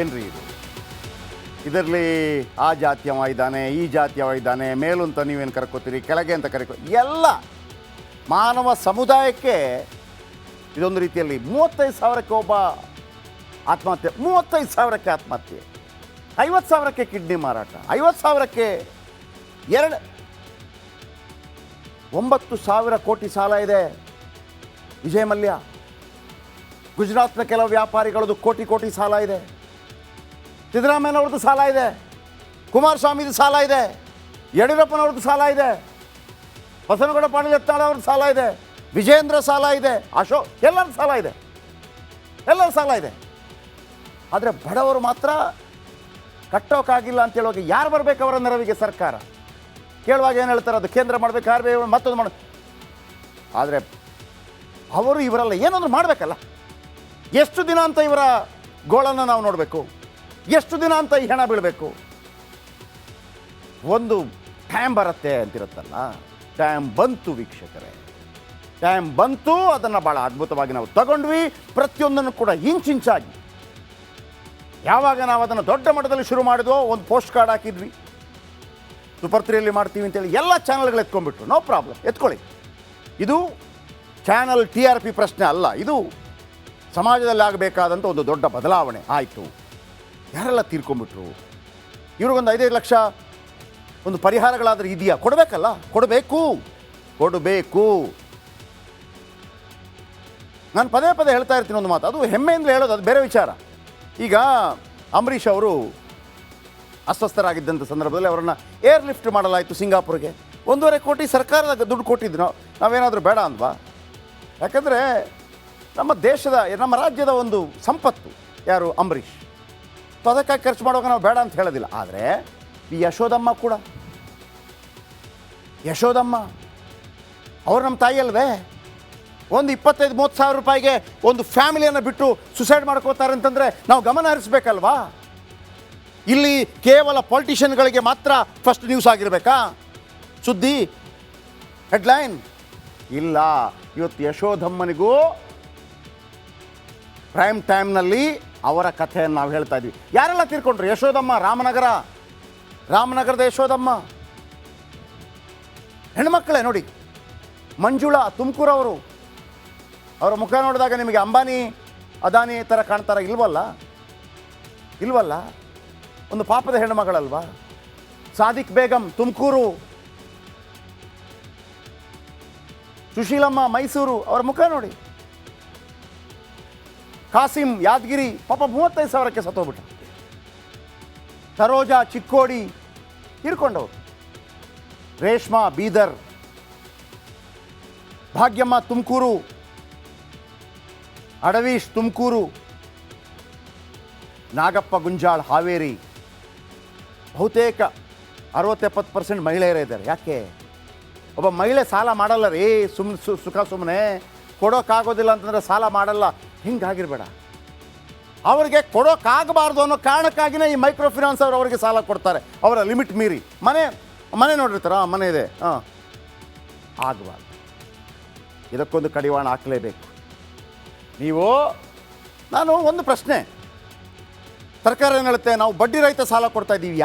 ಏನ್ರಿ ಇದು? ಇದರಲ್ಲಿ ಆ ಜಾತಿಯವ ಇದ್ದಾನೆ, ಈ ಜಾತಿಯವ ಇದ್ದಾನೆ, ಮೇಲು ಅಂತ ನೀವೇನು ಕರ್ಕೋತೀರಿ, ಕೆಳಗೆ ಅಂತ ಎಲ್ಲ ಮಾನವ ಸಮುದಾಯಕ್ಕೆ ಇದೊಂದು ರೀತಿಯಲ್ಲಿ 35,000ಕ್ಕೆ ಒಬ್ಬ ಆತ್ಮಹತ್ಯೆ, 35,000ಕ್ಕೆ ಆತ್ಮಹತ್ಯೆ, 50,000ಕ್ಕೆ ಕಿಡ್ನಿ ಮಾರಾಟ, 50,000ಕ್ಕೆ 9,000 ಕೋಟಿ ಸಾಲ ಇದೆ ವಿಜಯ ಮಲ್ಯ. ಗುಜರಾತ್ನ ಕೆಲವು ವ್ಯಾಪಾರಿಗಳದ್ದು ಕೋಟಿ ಸಾಲ ಇದೆ, ಸಿದ್ದರಾಮಯ್ಯನವ್ರದ್ದು ಸಾಲ ಇದೆ, ಕುಮಾರಸ್ವಾಮಿದು ಸಾಲ ಇದೆ, ಯಡಿಯೂರಪ್ಪನವ್ರದ್ದು ಸಾಲ ಇದೆ, ಬಸವನಗೌಡ ಪಾಟೀಲ್ ಯತ್ನಾಳ್ ಅವ್ರದ್ದು ಸಾಲ ಇದೆ, ವಿಜೇಂದ್ರ ಸಾಲ ಇದೆ, ಅಶೋಕ್ ಎಲ್ಲರ ಸಾಲ ಇದೆ, ಎಲ್ಲರ ಸಾಲ ಇದೆ. ಆದರೆ ಬಡವರು ಮಾತ್ರ ಕಟ್ಟೋಕ್ಕಾಗಿಲ್ಲ ಅಂತ ಹೇಳುವಾಗ ಯಾರು ಬರಬೇಕು ಅವರ ನೆರವಿಗೆ? ಸರ್ಕಾರ ಕೇಳುವಾಗ ಏನು ಹೇಳ್ತಾರೆ? ಅದು ಕೇಂದ್ರ ಮಾಡಬೇಕು, ಯಾರು ಮತ್ತೊಂದು ಮಾಡ. ಆದರೆ ಅವರು ಇವರೆಲ್ಲ ಏನಾದರೂ ಮಾಡಬೇಕಲ್ಲ. ಎಷ್ಟು ದಿನ ಅಂತ ಇವರ ಗೋಳನ್ನು ನಾವು ನೋಡಬೇಕು? ಎಷ್ಟು ದಿನ ಅಂತ ಈ ಹೆಣ ಬೀಳಬೇಕು? ಒಂದು ಟೈಮ್ ಬರುತ್ತೆ ಅಂತಿರುತ್ತಲ್ಲ, ಟೈಮ್ ಬಂತು ವೀಕ್ಷಕರೇ, ಟೈಮ್ ಬಂತು. ಅದನ್ನು ಭಾಳ ಅದ್ಭುತವಾಗಿ ನಾವು ತಗೊಂಡ್ವಿ. ಪ್ರತಿಯೊಂದನ್ನು ಕೂಡ ಇಂಚಿಂಚಾಗಿ ಯಾವಾಗ ನಾವು ಅದನ್ನು ದೊಡ್ಡ ಮಟ್ಟದಲ್ಲಿ ಶುರು ಮಾಡಿದ್ವೋ ಒಂದು ಪೋಸ್ಟ್ ಕಾರ್ಡ್ ಹಾಕಿದ್ವಿ, ಸೂಪರ್ 3ಯಲ್ಲಿ ಮಾಡ್ತೀವಿ ಅಂತೇಳಿ ಎಲ್ಲ ಚಾನಲ್ಗಳು ಎತ್ಕೊಂಡ್ಬಿಟ್ರು. No problem, ಎತ್ಕೊಳ್ಳಿ. ಇದು ಚಾನಲ್ TRP ಪ್ರಶ್ನೆ ಅಲ್ಲ, ಇದು ಸಮಾಜದಲ್ಲಿ ಆಗಬೇಕಾದಂಥ ಒಂದು ದೊಡ್ಡ ಬದಲಾವಣೆ ಆಯಿತು. ಯಾರೆಲ್ಲ ತೀರ್ಕೊಂಡ್ಬಿಟ್ರು? ಇವ್ರಿಗೊಂದು 5-5 ಲಕ್ಷ ಒಂದು ಪರಿಹಾರಗಳಾದರೂ ಇದೆಯಾ? ಕೊಡಬೇಕಲ್ಲ, ಕೊಡಬೇಕು. ನಾನು ಪದೇ ಹೇಳ್ತಾ ಇರ್ತೀನಿ ಒಂದು ಮಾತು, ಅದು ಹೆಮ್ಮೆಯಿಂದ ಹೇಳೋದು, ಅದು ಬೇರೆ ವಿಚಾರ. ಈಗ ಅಂಬರೀಷ್ ಅವರು ಅಸ್ವಸ್ಥರಾಗಿದ್ದಂಥ ಸಂದರ್ಭದಲ್ಲಿ ಅವರನ್ನು ಏರ್ ಲಿಫ್ಟ್ ಮಾಡಲಾಯಿತು ಸಿಂಗಾಪುರ್ಗೆ. 1.5 ಕೋಟಿ ಸರ್ಕಾರದ ದುಡ್ಡು ಕೊಟ್ಟಿದ್ದು ನಾವೇನಾದರೂ ಬೇಡ ಅಂದ್ವಾ? ಯಾಕಂದರೆ ನಮ್ಮ ದೇಶದ, ನಮ್ಮ ರಾಜ್ಯದ ಒಂದು ಸಂಪತ್ತು ಯಾರು? ಅಂಬರೀಷ್. ಸೊ ಅದಕ್ಕಾಗಿ ಖರ್ಚು ಮಾಡುವಾಗ ನಾವು ಬೇಡ ಅಂತ ಹೇಳೋದಿಲ್ಲ. ಆದರೆ ಈ ಯಶೋದಮ್ಮ ಕೂಡ, ಯಶೋದಮ್ಮ ಅವರು ನಮ್ಮ ತಾಯಿ ಅಲ್ವೇ? ಒಂದು 25-30 ಸಾವಿರ ರೂಪಾಯಿಗೆ ಒಂದು ಫ್ಯಾಮಿಲಿಯನ್ನು ಬಿಟ್ಟು ಸುಸೈಡ್ ಮಾಡ್ಕೋತಾರೆ ಅಂತಂದರೆ ನಾವು ಗಮನ ಹರಿಸ್ಬೇಕಲ್ವಾ? ಇಲ್ಲಿ ಕೇವಲ ಪೊಲಿಟಿಷಿಯನ್ಗಳಿಗೆ ಮಾತ್ರ ಫಸ್ಟ್ ನ್ಯೂಸ್ ಆಗಿರಬೇಕಾ ಸುದ್ದಿ, ಹೆಡ್ಲೈನ್? ಇಲ್ಲ, ಇವತ್ತು ಯಶೋಧಮ್ಮನಿಗೂ ಪ್ರೈಮ್ ಟೈಮ್ನಲ್ಲಿ ಅವರ ಕಥೆಯನ್ನು ನಾವು ಹೇಳ್ತಾ ಇದ್ವಿ. ಯಾರೆಲ್ಲ ತೀರ್ಕೊಂಡ್ರು? ಯಶೋದಮ್ಮ, ರಾಮನಗರದ ಯಶೋದಮ್ಮ ಹೆಣ್ಮಕ್ಕಳೇ ನೋಡಿ. ಮಂಜುಳಾ, ತುಮಕೂರವರು, ಅವರ ಮುಖ ನೋಡಿದಾಗ ನಿಮಗೆ ಅಂಬಾನಿ ಅದಾನಿ ಥರ ಕಾಣ್ತಾರ? ಇಲ್ವಲ್ಲ, ಒಂದು ಪಾಪದ ಹೆಣ್ಣುಮಗಳಲ್ವಾ? ಸಾದಿಕ್ ಬೇಗಂ, ತುಮಕೂರು. ಸುಶೀಲಮ್ಮ, ಮೈಸೂರು, ಅವರ ಮುಖ ನೋಡಿ. ಕಾಸಿಂ, ಯಾದಗಿರಿ, ಪಾಪ 35,000ಕ್ಕೆ ಸತ್ತೋಗ್ಬಿಟ್ಟ. ಸರೋಜಾ, ಚಿಕ್ಕೋಡಿ, ತೀರ್ಕೊಂಡವರು. ರೇಷ್ಮಾ, ಬೀದರ್. ಭಾಗ್ಯಮ್ಮ, ತುಮಕೂರು. ಅಡವೀಶ್, ತುಮಕೂರು. ನಾಗಪ್ಪ ಗುಂಜಾಳ್, ಹಾವೇರಿ. ಬಹುತೇಕ 60-70% ಮಹಿಳೆಯರೇ ಇದ್ದಾರೆ. ಯಾಕೆ? ಒಬ್ಬ ಮಹಿಳೆ ಸಾಲ ಮಾಡಲ್ಲ ರೀ, ಸುಮ್ಮನೆ ಕೊಡೋಕ್ಕಾಗೋದಿಲ್ಲ ಅಂತಂದರೆ ಸಾಲ ಮಾಡಲ್ಲ. ಹಿಂಗಾಗಿರಬೇಡ. ಅವರಿಗೆ ಕೊಡೋಕ್ಕಾಗಬಾರ್ದು ಅನ್ನೋ ಕಾರಣಕ್ಕಾಗಿಯೇ ಈ ಮೈಕ್ರೋ ಫಿನಾನ್ಸ್ ಅವರು ಅವರಿಗೆ ಸಾಲ ಕೊಡ್ತಾರೆ, ಅವರ ಲಿಮಿಟ್ ಮೀರಿ. ಮನೆ ನೋಡಿರ್ತಾರ, ಮನೆ ಇದೆ, ಆಗಬಾರ್ದು. ಇದಕ್ಕೊಂದು ಕಡಿವಾಣ ಹಾಕಲೇಬೇಕು. ನಾನು ಒಂದು ಪ್ರಶ್ನೆ, ಸರ್ಕಾರ ಏನು ಹೇಳುತ್ತೆ? ನಾವು ಬಡ್ಡಿ ರಹಿತ ಸಾಲ ಕೊಡ್ತಾ ಇದ್ದೀವಿ.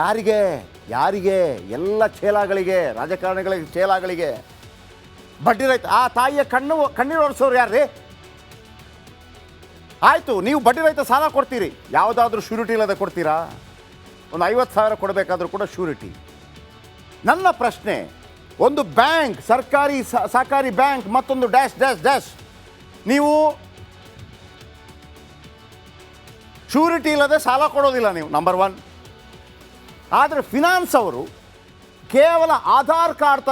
ಯಾರಿಗೆ? ಎಲ್ಲ ಚೇಲಾಗಳಿಗೆ, ರಾಜಕಾರಣಿಗಳಿಗೆ, ಚೇಲಾಗಳಿಗೆ ಬಡ್ಡಿ ರಹಿತ. ಆ ತಾಯಿಯ ಕಣ್ಣೀರು ಒರೆಸೋರು ಯಾರ್ರೀ? ಆಯಿತು, ನೀವು ಬಡ್ಡಿ ರಹಿತ ಸಾಲ ಕೊಡ್ತೀರಿ, ಯಾವುದಾದ್ರೂ ಶ್ಯೂರಿಟಿ ಇಲ್ಲದೆ ಕೊಡ್ತೀರಾ? ಒಂದು 50,000 ಕೊಡಬೇಕಾದ್ರೂ ಕೂಡ ಶ್ಯೂರಿಟಿ. ನನ್ನ ಪ್ರಶ್ನೆ, ಒಂದು ಬ್ಯಾಂಕ್, ಸಹಕಾರಿ ಬ್ಯಾಂಕ್, ಮತ್ತೊಂದು ಡ್ಯಾಶ್, ನೀವು ಶ್ಯೂರಿಟಿ ಇಲ್ಲದೆ ಸಾಲ ಕೊಡೋದಿಲ್ಲ ನೀವು, ನಂಬರ್ 1. ಆದರೆ ಫಿನಾನ್ಸ್ ಅವರು ಕೇವಲ ಆಧಾರ್ ಕಾರ್ಡ್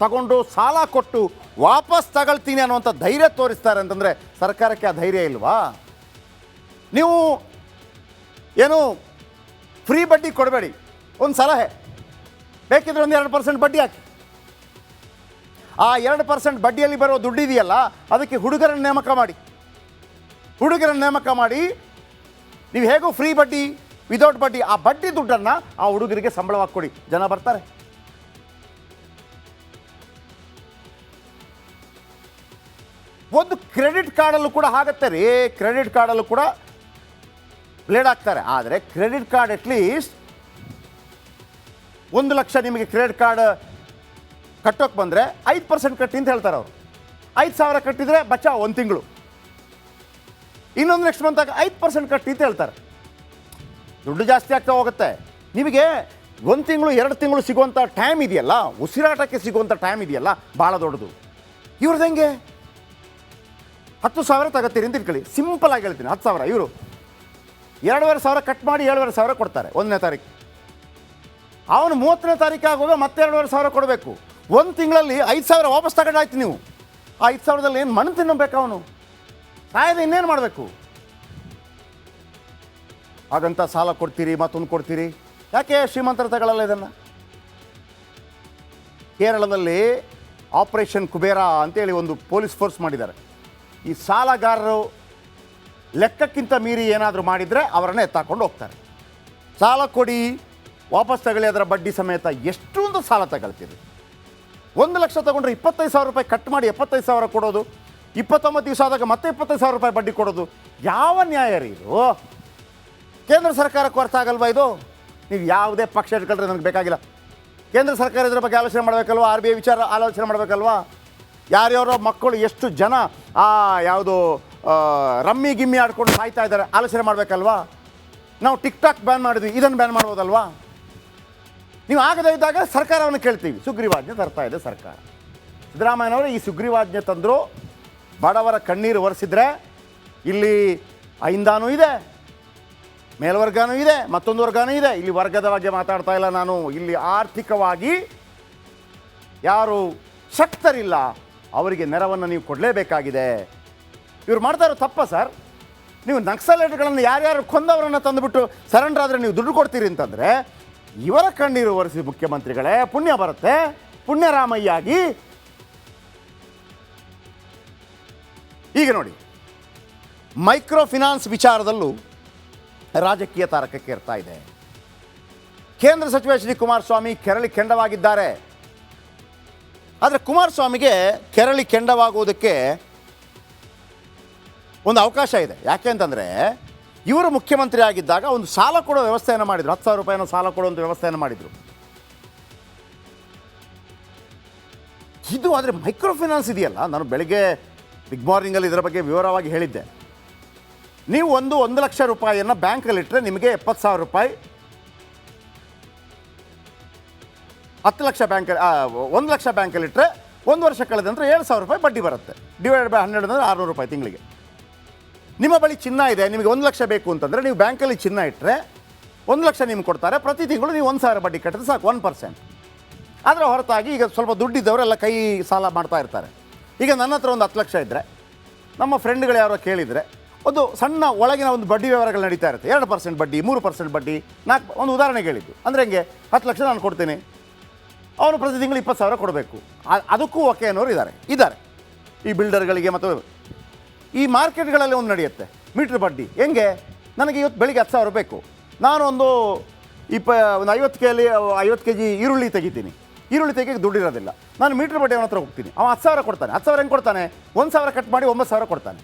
ತಗೊಂಡು ಸಾಲ ಕೊಟ್ಟು ವಾಪಸ್ ತಗೊಳ್ತೀನಿ ಅನ್ನುವಂಥ ಧೈರ್ಯ ತೋರಿಸ್ತಾರೆ ಅಂತಂದರೆ ಸರ್ಕಾರಕ್ಕೆ ಆ ಧೈರ್ಯ ಇಲ್ವಾ? ನೀವು ಏನು ಫ್ರೀ ಬಡ್ಡಿ ಕೊಡಬೇಡಿ. ಒಂದು ಸಲಹೆ, ಬೇಕಿದ್ರೆ ಒಂದು 2% ಬಡ್ಡಿ ಹಾಕಿ. ಆ 2% ಬಡ್ಡಿಯಲ್ಲಿ ಬರೋ ದುಡ್ಡಿದೆಯಲ್ಲ, ಅದಕ್ಕೆ ಹುಡುಗರನ್ನು ನೇಮಕ ಮಾಡಿ ನೀವು ಹೇಗೂ ಫ್ರೀ ಬಡ್ಡಿ, ವಿದೌಟ್ ಬಡ್ಡಿ, ಆ ಬಡ್ಡಿ ದುಡ್ಡನ್ನು ಆ ಹುಡುಗರಿಗೆ ಸಂಬಳವಾಗಿ ಕೊಡಿ, ಜನ ಬರ್ತಾರೆ. ಒಂದು ಕ್ರೆಡಿಟ್ ಕಾರ್ಡಲ್ಲೂ ಕೂಡ ಆಗತ್ತೆ ರೀ. ಕ್ರೆಡಿಟ್ ಕಾರ್ಡಲ್ಲೂ ಕೂಡ ಬ್ಲೇಡ್ ಹಾಕ್ತಾರೆ. ಆದರೆ ಕ್ರೆಡಿಟ್ ಕಾರ್ಡ್ ಅಟ್ಲೀಸ್ಟ್ 1 ಲಕ್ಷ ನಿಮಗೆ ಕ್ರೆಡಿಟ್ ಕಾರ್ಡ್ ಕಟ್ಟೋಕೆ ಬಂದರೆ 5% ಕಟ್ಟಿ ಅಂತ ಹೇಳ್ತಾರೆ ಅವರು. 5,000 ಕಟ್ಟಿದರೆ ಬಚ್ಚಾ 1 ತಿಂಗಳು, ಇನ್ನೊಂದು ನೆಕ್ಸ್ಟ್ ಮಂತಾಗ 5% ಕಟ್ಟಿ ಅಂತ ಹೇಳ್ತಾರೆ. ದುಡ್ಡು ಜಾಸ್ತಿ ಆಗ್ತಾ ಹೋಗುತ್ತೆ. ನಿಮಗೆ 1 ತಿಂಗಳು 2 ತಿಂಗಳು ಸಿಗುವಂಥ ಟೈಮ್ ಇದೆಯಲ್ಲ, ಉಸಿರಾಟಕ್ಕೆ ಸಿಗುವಂಥ ಟೈಮ್ ಇದೆಯಲ್ಲ, ಭಾಳ ದೊಡ್ಡದು. ಇವ್ರದ್ದು ಹೆಂಗೆ 10,000 ತಗೋತೀರಿ ಅಂತ ಇಟ್ಕೊಳ್ಳಿ, ಸಿಂಪಲ್ ಆಗಿ ಹೇಳ್ತೀನಿ. 10,000 ಇವರು 2,500 ಕಟ್ ಮಾಡಿ 7,500 ಕೊಡ್ತಾರೆ 1ನೇ ತಾರೀಕು. ಅವನು 30ನೇ ತಾರೀಕು ಆಗುವಾಗ ಮತ್ತೆ 2,500 ಕೊಡಬೇಕು. 1 ತಿಂಗಳಲ್ಲಿ 5,000 ವಾಪಸ್ ತಗೊಂಡಾಯ್ತು ನೀವು. ಆ 5,000ದಲ್ಲಿ ಏನು ಮಣ್ಣು ತಿನ್ನಬೇಕು ಅವನು, ಸಾಯದ ಇನ್ನೇನು ಮಾಡಬೇಕು? ಹಾಗಂತ ಸಾಲ ಕೊಡ್ತೀರಿ, ಮತ್ತೊಂದು ಕೊಡ್ತೀರಿ. ಯಾಕೆ ಶ್ರೀಮಂತರ ತಗೊಳ್ಳಲ್ಲ ಇದನ್ನು? ಕೇರಳದಲ್ಲಿ ಆಪರೇಷನ್ ಕುಬೇರ ಅಂತೇಳಿ ಒಂದು ಪೊಲೀಸ್ ಫೋರ್ಸ್ ಮಾಡಿದ್ದಾರೆ. ಈ ಸಾಲಗಾರರು ಲೆಕ್ಕಕ್ಕಿಂತ ಮೀರಿ ಏನಾದರೂ ಮಾಡಿದರೆ ಅವರನ್ನೇ ಎತ್ತಾಕೊಂಡು ಹೋಗ್ತಾರೆ. ಸಾಲ ಕೊಡಿ, ವಾಪಸ್ ತಗೊಳ್ಳಿ, ಅದರ ಬಡ್ಡಿ ಸಮೇತ. ಎಷ್ಟೊಂದು ಸಾಲ ತಗೊಳ್ತೀರಿ. 1 ಲಕ್ಷ ತೊಗೊಂಡ್ರೆ 25,000 ರೂಪಾಯಿ ಕಟ್ ಮಾಡಿ 75,000 ಕೊಡೋದು, 29 ದಿವಸ ಆದಾಗ ಮತ್ತೆ 25,000 ರೂಪಾಯಿ ಬಡ್ಡಿ ಕೊಡೋದು. ಯಾವ ನ್ಯಾಯ ರೀ ಇದು? ಕೇಂದ್ರ ಸರ್ಕಾರಕ್ಕೆ ಅರ್ಥ ಆಗಲ್ವಾ ಇದು? ನೀವು ಯಾವುದೇ ಪಕ್ಷ ಇಟ್ಕೊಂಡ್ರೆ ನನಗೆ ಬೇಕಾಗಿಲ್ಲ. ಕೇಂದ್ರ ಸರ್ಕಾರ ಇದರ ಬಗ್ಗೆ ಆಲೋಚನೆ ಮಾಡಬೇಕಲ್ವಾ? RBI ವಿಚಾರ ಆಲೋಚನೆ ಮಾಡಬೇಕಲ್ವಾ? ಯಾರ್ಯಾರೋ ಮಕ್ಕಳು ಎಷ್ಟು ಜನ ಯಾವುದು ರಮ್ಮಿ ಗಿಮ್ಮಿ ಆಡ್ಕೊಂಡು ಸಾಯ್ತಾ ಇದ್ದಾರೆ, ಆಲೋಚನೆ ಮಾಡಬೇಕಲ್ವಾ? ನಾವು ಟಿಕ್ಟಾಕ್ ಬ್ಯಾನ್ ಮಾಡಿದ್ವಿ, ಇದನ್ನು ಬ್ಯಾನ್ ಮಾಡ್ಬೋದಲ್ವಾ? ನೀವು ಆಗದೇ ಇದ್ದಾಗ ಸರ್ಕಾರವನ್ನು ಕೇಳ್ತೀವಿ. ಸುಗ್ರೀವಾಜ್ಞೆ ತರ್ತಾ ಇದೆ ಸರ್ಕಾರ. ಸಿದ್ದರಾಮಯ್ಯನವರು ಈ ಸುಗ್ರೀವಾಜ್ಞೆ ತಂದರು, ಬಡವರ ಕಣ್ಣೀರು ಒರೆಸಿದ್ರೆ ಇಲ್ಲಿ ಅಹಿಂದಾನೂ ಇದೆ, ಮೇಲ್ವರ್ಗನೂ ಇದೆ, ಮತ್ತೊಂದು ವರ್ಗನೂ ಇದೆ. ಇಲ್ಲಿ ವರ್ಗದ ಬಗ್ಗೆ ಮಾತಾಡ್ತಾ ಇಲ್ಲ ನಾನು. ಇಲ್ಲಿ ಆರ್ಥಿಕವಾಗಿ ಯಾರು ಶಕ್ತರಿಲ್ಲ ಅವರಿಗೆ ನೆರವನ್ನು ನೀವು ಕೊಡಲೇಬೇಕಾಗಿದೆ. ಇವ್ರು ಮಾಡ್ತಾ ಇರೋ ತಪ್ಪ ಸರ್? ನೀವು ನಕ್ಸಲೈಟ್ಗಳನ್ನು ಯಾರ್ಯಾರು ಕೊಂದವರನ್ನು ತಂದುಬಿಟ್ಟು ಸರೆಂಡರ್ ಆದರೆ ನೀವು ದುಡ್ಡು ಕೊಡ್ತೀರಿ ಅಂತಂದರೆ ಇವರ ಕಣ್ಣೀರು ಒರೆಸಿ ಮುಖ್ಯಮಂತ್ರಿಗಳೇ, ಪುಣ್ಯ ಬರುತ್ತೆ, ಪುಣ್ಯರಾಮಯ್ಯಾಗಿ. ಈಗ ನೋಡಿ, ಮೈಕ್ರೋ ಫಿನಾನ್ಸ್ ವಿಚಾರದಲ್ಲೂ ರಾಜಕೀಯ ತಾರಕಕ್ಕೆ ಇರ್ತಾ ಇದೆ. ಕೇಂದ್ರ ಸಚಿವ ಎಚ್ ಡಿ ಕುಮಾರಸ್ವಾಮಿ ಕೆರಳಿ ಕೆಂಡವಾಗಿದ್ದಾರೆ. ಆದರೆ ಕುಮಾರಸ್ವಾಮಿಗೆ ಕೆರಳಿ ಕೆಂಡವಾಗುವುದಕ್ಕೆ ಒಂದು ಅವಕಾಶ ಇದೆ. ಯಾಕೆ ಅಂತಂದರೆ ಇವರು ಮುಖ್ಯಮಂತ್ರಿ ಆಗಿದ್ದಾಗ ಒಂದು ಸಾಲ ಕೊಡೋ ವ್ಯವಸ್ಥೆಯನ್ನು ಮಾಡಿದರು. 10,000 ರೂಪಾಯಿನ ಸಾಲ ಕೊಡುವಂಥ ವ್ಯವಸ್ಥೆಯನ್ನು ಮಾಡಿದರು. ಇದು ಆದರೆ ಮೈಕ್ರೋ ಫಿನಾನ್ಸ್ ಇದೆಯಲ್ಲ, ನಾನು ಬೆಳಗ್ಗೆ ಬಿಗ್ ಮಾರ್ನಿಂಗಲ್ಲಿ ಇದರ ಬಗ್ಗೆ ವಿವರವಾಗಿ ಹೇಳಿದ್ದೆ. ನೀವು 1 ಲಕ್ಷ ರೂಪಾಯಿಯನ್ನು ಬ್ಯಾಂಕಲ್ಲಿಟ್ಟರೆ ನಿಮಗೆ 70,000 ರೂಪಾಯಿ, 10 ಲಕ್ಷ ಬ್ಯಾಂಕಲ್ಲಿ 1 ಲಕ್ಷ ಬ್ಯಾಂಕಲ್ಲಿಟ್ಟರೆ 1 ವರ್ಷ ಕಳೆದ ನಂತರ 7,000 ರೂಪಾಯಿ ಬಡ್ಡಿ ಬರುತ್ತೆ. ಡಿವೈಡೆಡ್ ಬೈ 12 ಅಂದರೆ 600 ರೂಪಾಯಿ ತಿಂಗಳಿಗೆ. ನಿಮ್ಮ ಬಳಿ ಚಿನ್ನ ಇದೆ, ನಿಮಗೆ 1 ಲಕ್ಷ ಬೇಕು ಅಂತಂದರೆ ನೀವು ಬ್ಯಾಂಕಲ್ಲಿ ಚಿನ್ನ ಇಟ್ಟರೆ 1 ಲಕ್ಷ ನಿಮ್ಗೆ ಕೊಡ್ತಾರೆ. ಪ್ರತಿ ತಿಂಗಳು ನೀವು 1,000 ಬಡ್ಡಿ ಕಟ್ಟಿದ್ರೆ ಸಾಕು, 1%. ಅದರ ಹೊರತಾಗಿ ಈಗ ಸ್ವಲ್ಪ ದುಡ್ಡಿದ್ದವರೆಲ್ಲ ಕೈ ಸಾಲ ಮಾಡ್ತಾ ಇರ್ತಾರೆ. ಈಗ ನನ್ನ ಹತ್ರ ಒಂದು 10 ಲಕ್ಷ ಇದ್ದರೆ, ನಮ್ಮ ಫ್ರೆಂಡ್ಗಳು ಯಾರೋ ಕೇಳಿದರೆ ಒಂದು ಸಣ್ಣ ಒಳಗಿನ ಒಂದು ಬಡ್ಡಿ ವ್ಯವಹಾರಗಳು ನಡೀತಾ ಇರುತ್ತೆ. 2% ಬಡ್ಡಿ, 3% ಬಡ್ಡಿ, 4. ಒಂದು ಉದಾಹರಣೆಗೆ ಹೇಳಿದ್ದು ಅಂದರೆ ಹೆಂಗೆ, 10 ಲಕ್ಷ ನಾನು ಕೊಡ್ತೀನಿ, ಅವನು ಪ್ರತಿ ತಿಂಗಳು 20,000 ಕೊಡಬೇಕು. ಅದಕ್ಕೂ ಓಕೆ ಅನ್ನೋರು ಇದ್ದಾರೆ ಈ ಬಿಲ್ಡರ್ಗಳಿಗೆ. ಮತ್ತು ಈ ಮಾರ್ಕೆಟ್ಗಳಲ್ಲಿ ಒಂದು ನಡೆಯುತ್ತೆ ಮೀಟ್ರ್ ಬಡ್ಡಿ. ಹೆಂಗೆ, ನನಗೆ ಇವತ್ತು ಬೆಳಿಗ್ಗೆ 10,000 ಬೇಕು, ನಾನು ಒಂದು 50 kg ಈರುಳ್ಳಿ ತೆಗಿತೀನಿ. ಈರುಳ್ಳಿ ತೆಗಿಯೋಕ್ಕೆ ದುಡ್ಡಿರೋದಿಲ್ಲ, ನಾನು ಮೀಟ್ರ್ ಬಡ್ಡಿ ಅವನ ಹತ್ರ ಹೋಗ್ತೀನಿ. ಅವ 10,000 ಕೊಡ್ತಾನೆ. 10,000 ಹೆಂಗೆ ಕೊಡ್ತಾನೆ? 1,000 ಕಟ್ ಮಾಡಿ 9,000 ಕೊಡ್ತಾನೆ.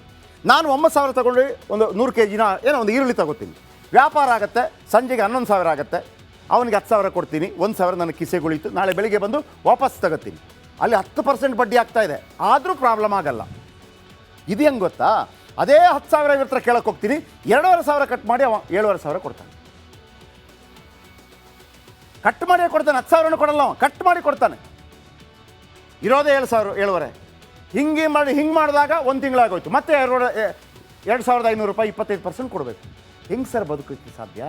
ನಾನು 9,000 ತಗೊಂಡು ಒಂದು 100 kg ಏನೋ ಒಂದು ಈರುಳ್ಳಿ ತಗೋತೀನಿ. ವ್ಯಾಪಾರ ಆಗುತ್ತೆ, ಸಂಜೆಗೆ 11,000 ಆಗುತ್ತೆ. ಅವನಿಗೆ 10,000 ಕೊಡ್ತೀನಿ, 1,000 ನನ್ನ ಕಿಸೆಗುಳಿತು. ನಾಳೆ ಬೆಳಿಗ್ಗೆ ಬಂದು ವಾಪಸ್ ತಗೋತೀನಿ. ಅಲ್ಲಿ 10% ಬಡ್ಡಿ ಆಗ್ತಾ ಇದೆ, ಆದರೂ ಪ್ರಾಬ್ಲಮ್ ಆಗಲ್ಲ. ಇದು ಹೆಂಗೆ ಗೊತ್ತಾ? ಅದೇ 10,000 ಇವ್ರ ಹತ್ರ ಕೇಳಕ್ಕೆ ಹೋಗ್ತೀನಿ, 2,500 ಕಟ್ ಮಾಡಿ ಅವ 7,500 ಕೊಡ್ತಾನೆ. ಕಟ್ ಮಾಡಿ ಕೊಡ್ತಾನೆ, 10,000 ಕೊಡಲ್ಲ ಅವ, ಕಟ್ ಮಾಡಿ ಕೊಡ್ತಾನೆ. ಇರೋದೇ 7,500. ಹಿಂಗೆ ಮಾಡಿದಾಗ 1 ತಿಂಗಳಾಗೋಯ್ತು, ಮತ್ತೆ 2,500 ರೂಪಾಯಿ 25% ಕೊಡಬೇಕು. ಹೆಂಗೆ ಸರ್ ಬದುಕೋಕ್ಕೆ ಸಾಧ್ಯ?